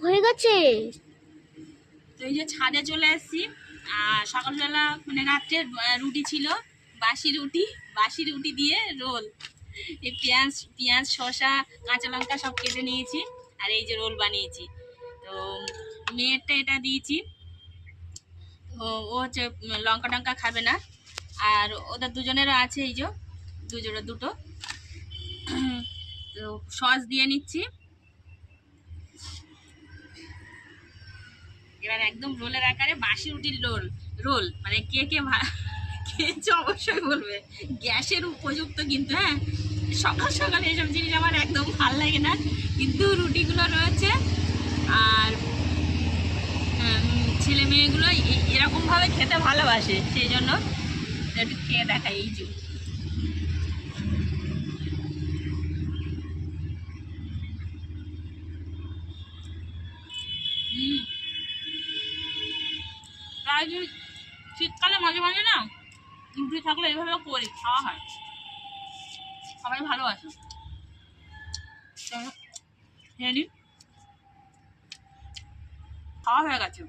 হয়ে গেছে। তো এই যে ছাদে চলে এসেছি। আর সকালবেলা মানে রাত্রে রুটি ছিল, বাসি রুটি দিয়ে রোল। এই পেঁয়াজ শসা কাঁচা লঙ্কা সব কেটে নিয়েছি, আর এই যে রোল বানিয়েছি। তো মেয়েরটা এটা দিয়েছি, ও হচ্ছে লঙ্কা টঙ্কা খাবে না। আর ওদের দুজনেরও আছে, এই যে দুটো। তো সস দিয়ে নিচ্ছি। এবার একদম রোলের আকারে বাসি রুটির রোল মানে কে খেয়েছে অবশ্যই বলবে। গ্যাসের উপযুক্ত কিন্তু, হ্যাঁ। সকাল সকাল এইসব জিনিস আমার একদম ভাল লাগে না, কিন্তু রুটিগুলো রয়েছে। আর ছেলে মেয়েগুলো এরকমভাবে খেতে ভালোবাসে, সেই জন্য একটু খেয়ে দেখাই। এই যে তাই শীতকালে মাঝে মাঝে না রুটি থাকলে এইভাবে করি, খাওয়া হয়, সবাই ভালোবাসে। চলো খেয়ে নিই, খাওয়া হয়ে গেছে।